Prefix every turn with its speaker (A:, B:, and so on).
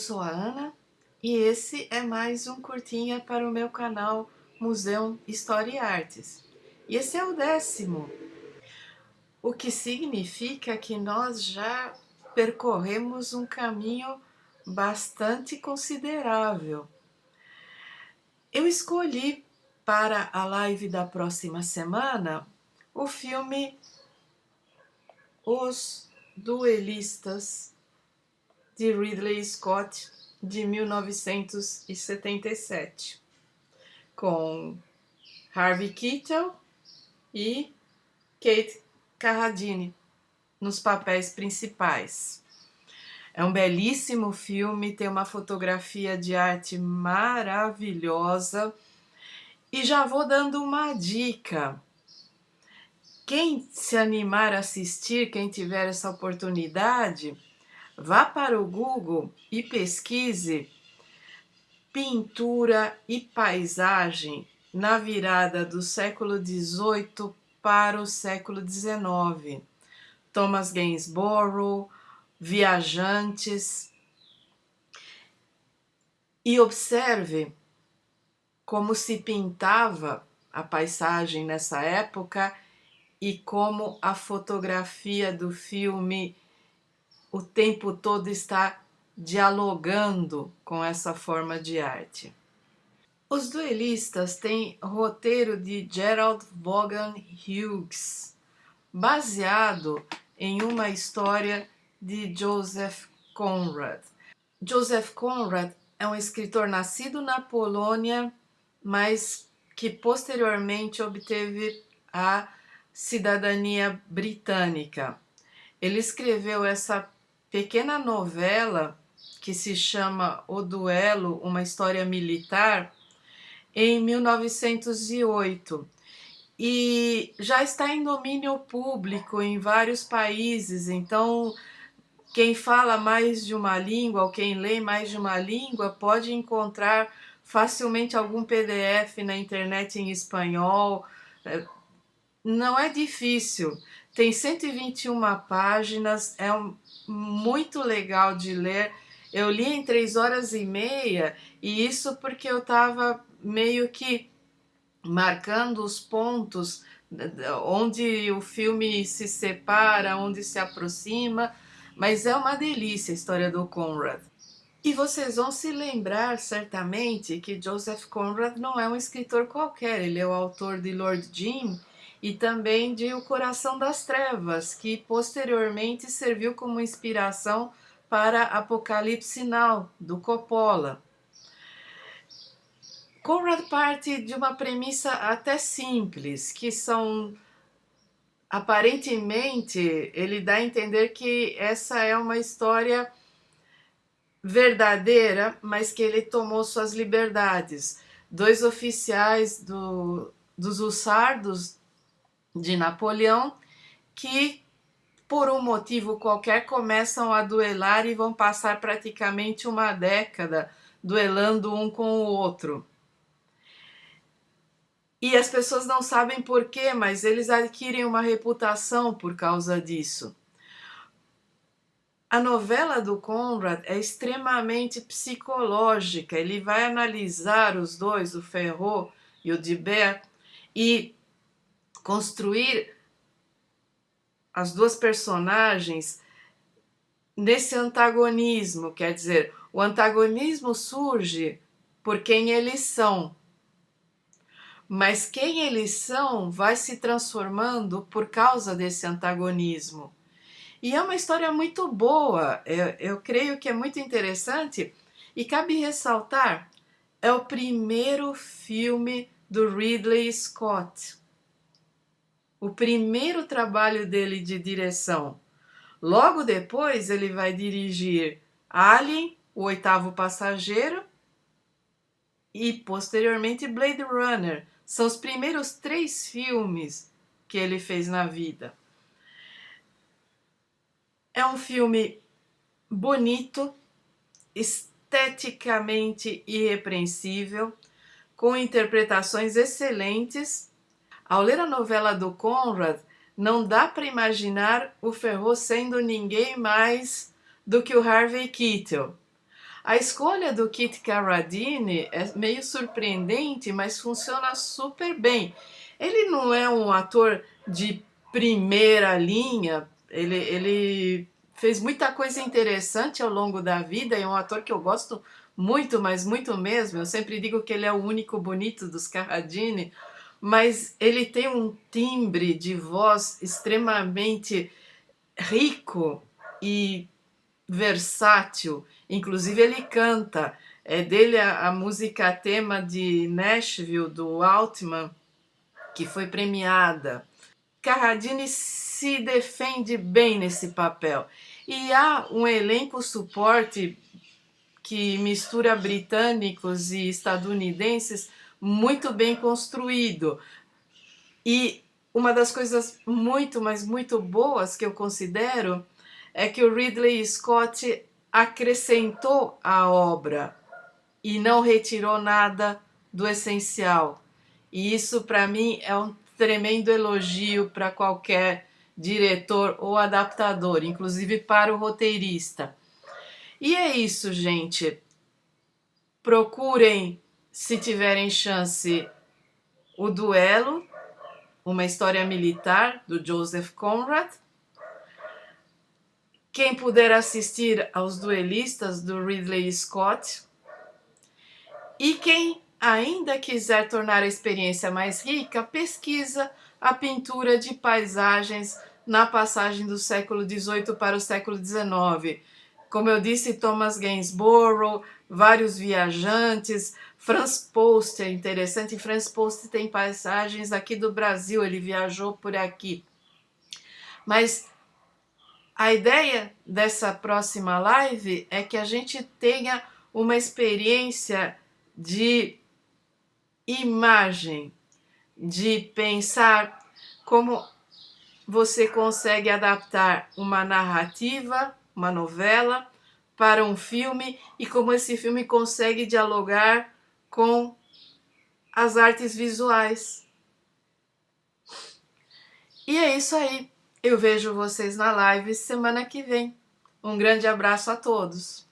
A: sou a Ana e esse é mais um curtinha para o meu canal Museu História e Artes. E esse é o 10º, o que significa que nós já percorremos um caminho bastante considerável. Eu escolhi para a live da próxima semana o filme Os Duelistas, de Ridley Scott, de 1977, com Harvey Keitel e Kate Carradine nos papéis principais. É um belíssimo filme, tem uma fotografia de arte maravilhosa e já vou dando uma dica. Quem se animar a assistir, quem tiver essa oportunidade, vá para o Google e pesquise pintura e paisagem na virada do século XVIII para o século XIX. Thomas Gainsborough, Viajantes. E observe como se pintava a paisagem nessa época e como a fotografia do filme o tempo todo está dialogando com essa forma de arte. Os Duelistas têm roteiro de Gerald Vaughan Hughes, baseado em uma história de Joseph Conrad. Joseph Conrad é um escritor nascido na Polônia, mas que posteriormente obteve a cidadania britânica. Ele escreveu essa pequena novela que se chama O Duelo, uma história militar, em 1908 e já está em domínio público em vários países. Então, quem fala mais de uma língua ou quem lê mais de uma língua pode encontrar facilmente algum PDF na internet em espanhol. Não é difícil. Tem 121 páginas, muito legal de ler. Eu li em 3 horas e meia, e isso porque eu estava meio que marcando os pontos onde o filme se separa, onde se aproxima, mas é uma delícia a história do Conrad. E vocês vão se lembrar certamente que Joseph Conrad não é um escritor qualquer, ele é o autor de Lord Jim e também de O Coração das Trevas, que posteriormente serviu como inspiração para Apocalipse Now, do Coppola. Conrad parte de uma premissa até simples, que são, aparentemente, ele dá a entender que essa é uma história verdadeira, mas que ele tomou suas liberdades. 2 oficiais dos hussardos de Napoleão que, por um motivo qualquer, começam a duelar e vão passar praticamente uma década duelando um com o outro. E as pessoas não sabem porquê, mas eles adquirem uma reputação por causa disso. A novela do Conrad é extremamente psicológica, ele vai analisar os dois, o Ferrot e o Dibert, e construir as duas personagens nesse antagonismo, quer dizer, o antagonismo surge por quem eles são, mas quem eles são vai se transformando por causa desse antagonismo. E é uma história muito boa, eu creio que é muito interessante, e cabe ressaltar, é o primeiro filme do Ridley Scott. O primeiro trabalho dele de direção. Logo depois ele vai dirigir Alien, O Oitavo Passageiro e posteriormente Blade Runner. São os primeiros 3 filmes que ele fez na vida. É um filme bonito, esteticamente irrepreensível, com interpretações excelentes. Ao ler a novela do Conrad, não dá para imaginar o Ferrot sendo ninguém mais do que o Harvey Keitel. A escolha do Kit Carradine é meio surpreendente, mas funciona super bem. Ele não é um ator de primeira linha, ele fez muita coisa interessante ao longo da vida, é um ator que eu gosto muito, mas muito mesmo. Eu sempre digo que ele é o único bonito dos Carradine, mas ele tem um timbre de voz extremamente rico e versátil. Inclusive ele canta. É dele a música tema de Nashville, do Altman, que foi premiada. Carradine se defende bem nesse papel. E há um elenco suporte que mistura britânicos e estadunidenses muito bem construído. E uma das coisas muito, mas muito boas que eu considero é que o Ridley Scott acrescentou à obra e não retirou nada do essencial. E isso, para mim, é um tremendo elogio para qualquer diretor ou adaptador, inclusive para o roteirista. E é isso, gente. Procurem, se tiverem chance, o Duelo, uma história militar, do Joseph Conrad. Quem puder assistir aos Duelistas, do Ridley Scott. E quem ainda quiser tornar a experiência mais rica, pesquisa a pintura de paisagens na passagem do século XVIII para o século XIX. Como eu disse, Thomas Gainsborough, vários viajantes, Franz Post é interessante, Franz Post tem paisagens aqui do Brasil, ele viajou por aqui. Mas a ideia dessa próxima live é que a gente tenha uma experiência de imagem, de pensar como você consegue adaptar uma narrativa, uma novela, para um filme e como esse filme consegue dialogar com as artes visuais. E é isso aí. Eu vejo vocês na live semana que vem. Um grande abraço a todos.